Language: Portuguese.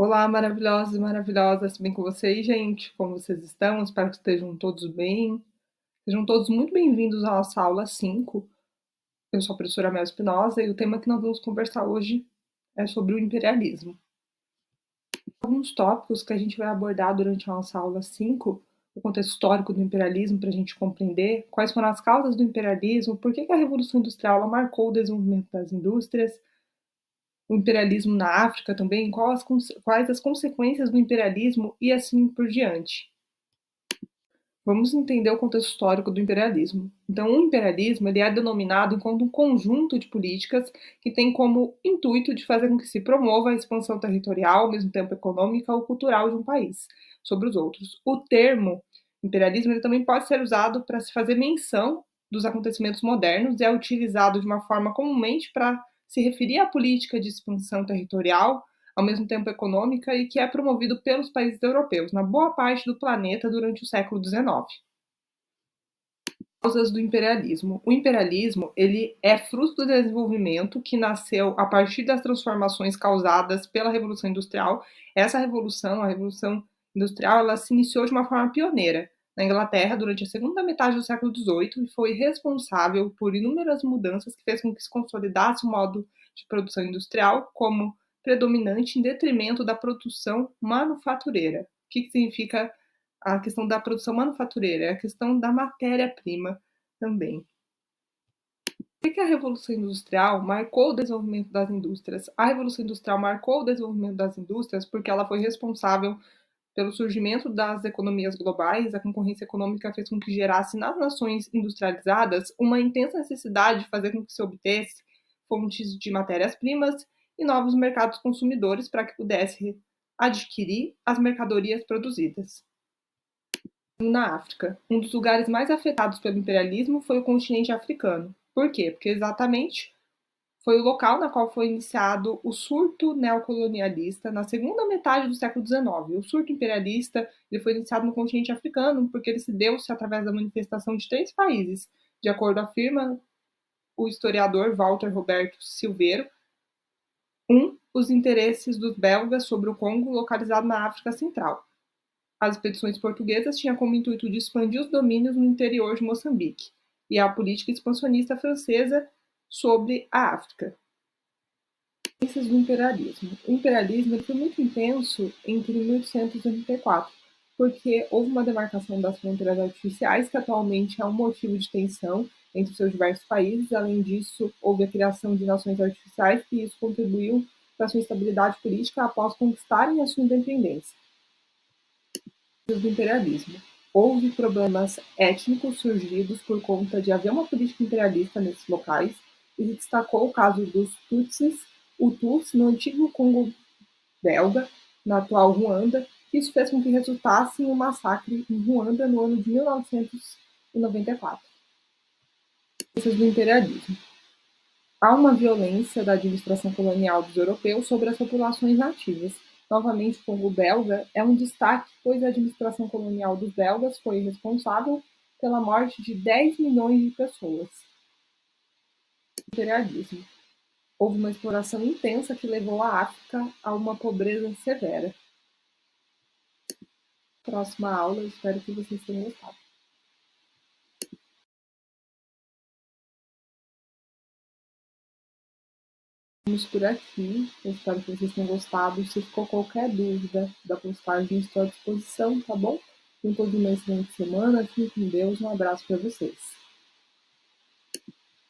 Olá, maravilhosos e maravilhosas, tudo bem com vocês, gente? Como vocês estão? Espero que estejam todos bem. Sejam todos muito bem-vindos à nossa aula 5. Eu sou a professora Mel Espinosa e o tema que nós vamos conversar hoje é sobre o imperialismo. Alguns tópicos que a gente vai abordar durante a nossa aula 5, o contexto histórico do imperialismo para a gente compreender quais foram as causas do imperialismo, por que a Revolução Industrial ela marcou o desenvolvimento das indústrias, o imperialismo na África também, quais as consequências do imperialismo e assim por diante. Vamos entender o contexto histórico do imperialismo. Então, o imperialismo ele é denominado enquanto um conjunto de políticas que tem como intuito de fazer com que se promova a expansão territorial, ao mesmo tempo econômica ou cultural de um país sobre os outros. O termo imperialismo ele também pode ser usado para se fazer menção dos acontecimentos modernos e é utilizado de uma forma comumente para se referir à política de expansão territorial, ao mesmo tempo econômica e que é promovido pelos países europeus na boa parte do planeta durante o século XIX. Causas do imperialismo. O imperialismo ele é fruto do desenvolvimento que nasceu a partir das transformações causadas pela Revolução Industrial. Essa revolução, a Revolução Industrial, ela se iniciou de uma forma pioneira na Inglaterra durante a segunda metade do século XVIII e foi responsável por inúmeras mudanças que fez com que se consolidasse o modo de produção industrial como predominante em detrimento da produção manufatureira. O que significa a questão da produção manufatureira? É a questão da matéria-prima também. Por que a Revolução Industrial marcou o desenvolvimento das indústrias? A Revolução Industrial marcou o desenvolvimento das indústrias porque ela foi responsável pelo surgimento das economias globais. A concorrência econômica fez com que gerasse nas nações industrializadas uma intensa necessidade de fazer com que se obtesse fontes de matérias-primas e novos mercados consumidores para que pudesse adquirir as mercadorias produzidas. Na África, um dos lugares mais afetados pelo imperialismo foi o continente africano. Por quê? Porque exatamente foi o local na qual foi iniciado o surto neocolonialista na segunda metade do século XIX. O surto imperialista ele foi iniciado no continente africano porque ele se deu-se através da manifestação de 3 países, de acordo afirma o historiador Walter Roberto Silveiro. Os interesses dos belgas sobre o Congo, localizado na África Central. As expedições portuguesas tinham como intuito de expandir os domínios no interior de Moçambique e a política expansionista francesa sobre a África. Do imperialismo. O imperialismo foi muito intenso entre 1884, porque houve uma demarcação das fronteiras artificiais, que atualmente é um motivo de tensão entre os seus diversos países. Além disso, houve a criação de nações artificiais, e isso contribuiu para a sua estabilidade política após conquistarem a sua independência. Do imperialismo. Houve problemas étnicos surgidos por conta de haver uma política imperialista nesses locais, e se destacou o caso dos Tutsis, Hutus, no antigo Congo belga, na atual Ruanda. Isso fez com que resultasse em um massacre em Ruanda no ano de 1994. Do imperialismo. Há uma violência da administração colonial dos europeus sobre as populações nativas. Novamente, o Congo belga é um destaque, pois a administração colonial dos belgas foi responsável pela morte de 10 milhões de pessoas. Imperialismo. Houve uma exploração intensa que levou a África a uma pobreza severa. Próxima aula, espero que vocês tenham gostado. Vamos por aqui. Eu espero que vocês tenham gostado. Se ficou qualquer dúvida da postagem, estou à disposição, tá bom? Tenham todos uma excelente semana. Fiquem com Deus. Um abraço para vocês.